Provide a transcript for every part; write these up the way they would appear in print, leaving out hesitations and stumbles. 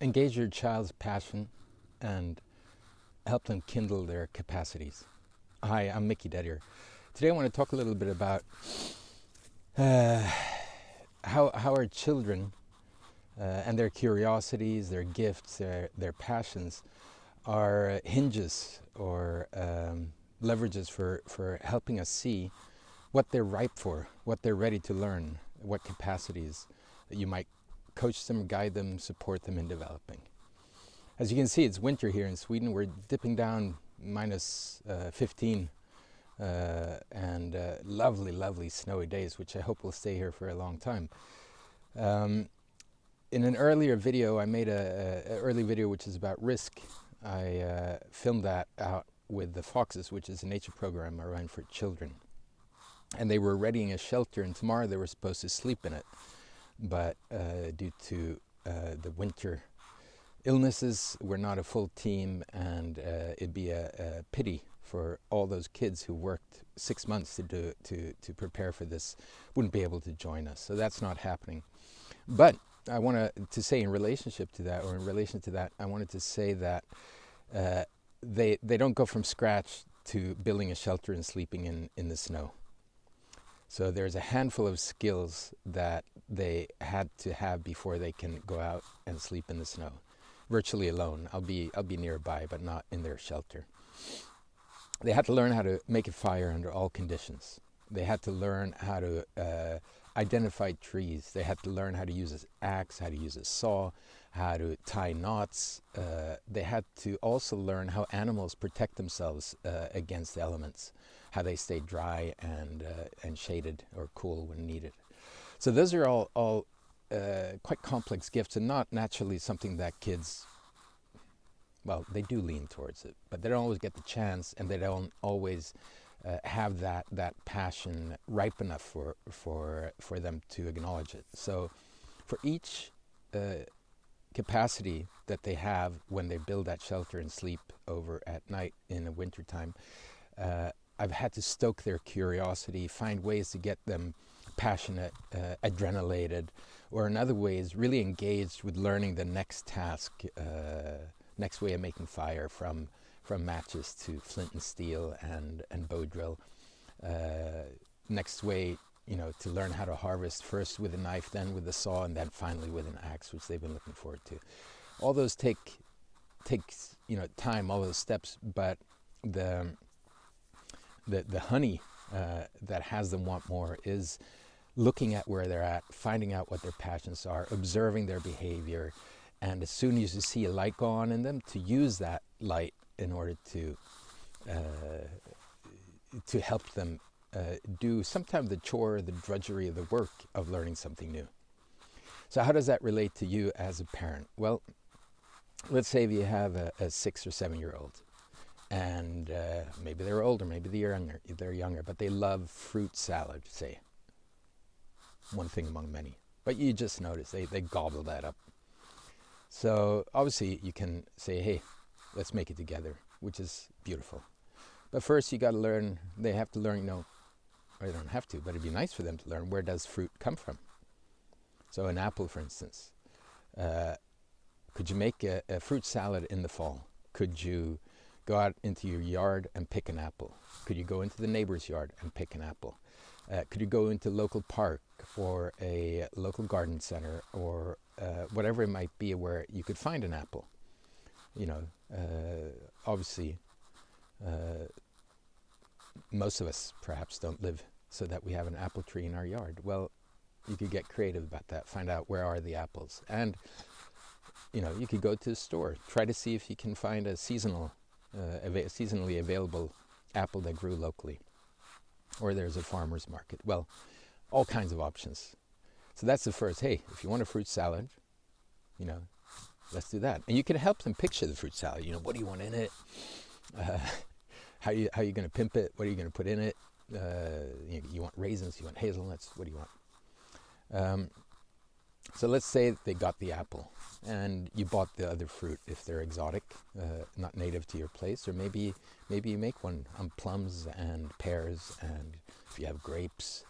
Engage your child's passion and help them kindle their capacities. Hi, I'm Mickey Dedier. Today I want to talk a little bit about how our children and their curiosities, their gifts, their passions are hinges or leverages for helping us see what they're ripe for, what they're ready to learn, what capacities that you might coach them, guide them, support them in developing. As you can see, it's winter here in Sweden. We're dipping down minus 15 and lovely, lovely snowy days, which I hope will stay here for a long time. In an earlier video, I made an early video which is about risk. I filmed that out with the Foxes, which is a nature program I run for children. And they were readying a shelter, and tomorrow they were supposed to sleep in it. But due to the winter illnesses, we're not a full team, and it'd be a pity for all those kids who worked 6 months to prepare for this, wouldn't be able to join us. So that's not happening. But I want to say in relation to that, I wanted to say that they don't go from scratch to building a shelter and sleeping in the snow. So there's a handful of skills that they had to have before they can go out and sleep in the snow, virtually alone. I'll be nearby, but not in their shelter. They had to learn how to make a fire under all conditions. They had to learn how to identify trees. They had to learn how to use an axe, how to use a saw, how to tie knots. They had to also learn how animals protect themselves against the elements, how they stay dry and shaded or cool when needed. So those are all quite complex gifts, and not naturally something that kids, well, they do lean towards it, but they don't always get the chance, and they don't always have that passion ripe enough for them to acknowledge it. So for each capacity that they have when they build that shelter and sleep over at night in the wintertime, I've had to stoke their curiosity, find ways to get them passionate, adrenalated, or in other ways really engaged with learning the next task, next way of making fire, from matches to flint and steel and bow drill. Next way, to learn how to harvest, first with a knife, then with a saw, and then finally with an axe, which they've been looking forward to. All those takes time, all those steps, but the honey that has them want more is looking at where they're at, finding out what their passions are, observing their behavior, and as soon as you see a light go on in them, to use that light in order to help them do sometimes the chore, the drudgery of the work of learning something new. So how does that relate to you as a parent? Well, let's say if you have a 6 or 7 year old, and maybe they're older, maybe they're younger, but they love fruit salad, say. One thing among many. But you just notice they gobble that up. So obviously you can say, hey, let's make it together, which is beautiful. But first you got to learn, they have to learn, or they don't have to, but it'd be nice for them to learn, where does fruit come from? So an apple, for instance. Could you make a fruit salad in the fall? Could you go out into your yard and pick an apple? Could you go into the neighbor's yard and pick an apple? Could you go into a local park or a local garden center or whatever it might be where you could find an apple? Obviously, most of us perhaps don't live so that we have an apple tree in our yard. Well, you could get creative about that, find out where are the apples. And, you could go to the store, try to see if you can find a seasonally available apple that grew locally. Or there's a farmer's market. Well, all kinds of options. So that's the first, hey, if you want a fruit salad, let's do that. And you can help them picture the fruit salad. What do you want in it? How are you going to pimp it? What are you going to put in it? You want raisins? You want hazelnuts? What do you want? So let's say they got the apple and you bought the other fruit if they're exotic, not native to your place, or maybe you make one on plums and pears, and if you have grapes,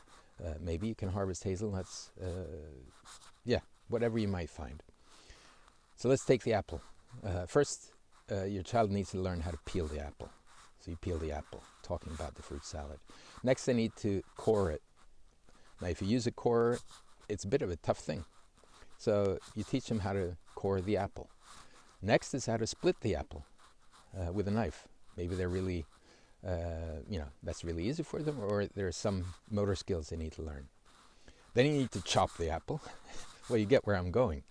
maybe you can harvest hazelnuts, whatever you might find. So let's take the apple. First, your child needs to learn how to peel the apple. So you peel the apple, talking about the fruit salad. Next, they need to core it. Now, if you use a corer, it's a bit of a tough thing. So you teach them how to core the apple. Next is how to split the apple with a knife. Maybe they're really, that's really easy for them, or there's some motor skills they need to learn. Then you need to chop the apple. Well, you get where I'm going.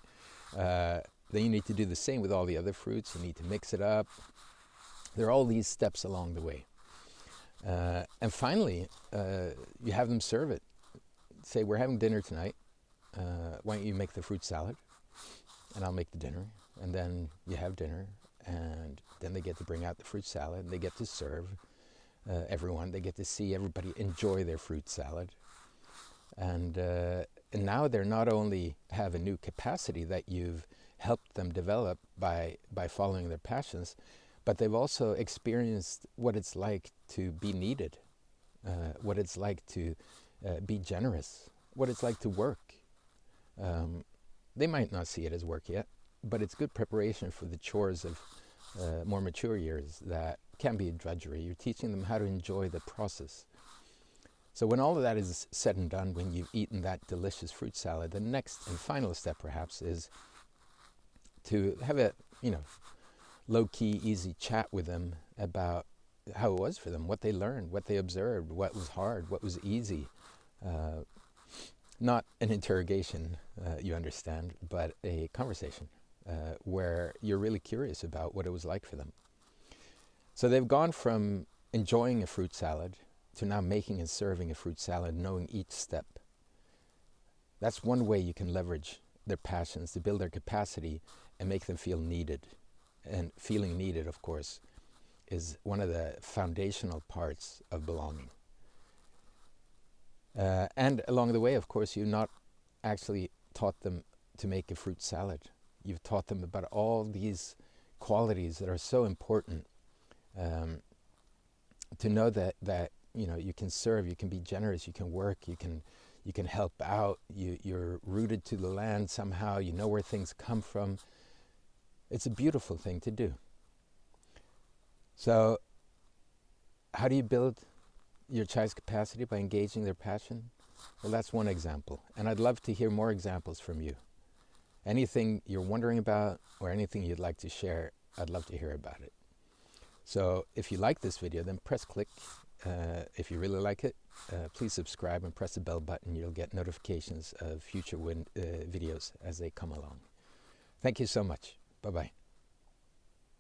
Then you need to do the same with all the other fruits. You need to mix it up. There are all these steps along the way. And finally, you have them serve it. Say, we're having dinner tonight. Why don't you make the fruit salad? And I'll make the dinner. And then you have dinner. And then they get to bring out the fruit salad. And they get to serve everyone. They get to see everybody enjoy their fruit salad. And now they're not only have a new capacity that you've helped them develop by following their passions, but they've also experienced what it's like to be needed, what it's like to be generous, what it's like to work. They might not see it as work yet, but it's good preparation for the chores of more mature years that can be a drudgery. You're teaching them how to enjoy the process. So when all of that is said and done, when you've eaten that delicious fruit salad, the next and final step perhaps is to have a, low-key, easy chat with them about how it was for them, what they learned, what they observed, what was hard, what was easy. Not an interrogation, you understand, but a conversation where you're really curious about what it was like for them. So they've gone from enjoying a fruit salad to now making and serving a fruit salad, knowing each step. That's one way you can leverage their passions to build their capacity and make them feel needed. And feeling needed, of course, is one of the foundational parts of belonging. And along the way, of course, you've not actually taught them to make a fruit salad. You've taught them about all these qualities that are so important to know that you can serve, you can be generous, you can work, you can help out, you're rooted to the land somehow, you know where things come from. It's a beautiful thing to do. So how do you build your child's capacity? By engaging their passion? Well, that's one example. And I'd love to hear more examples from you. Anything you're wondering about or anything you'd like to share, I'd love to hear about it. So if you like this video, then press click. If you really like it, please subscribe and press the bell button. You'll get notifications of future videos as they come along. Thank you so much. Bye-bye.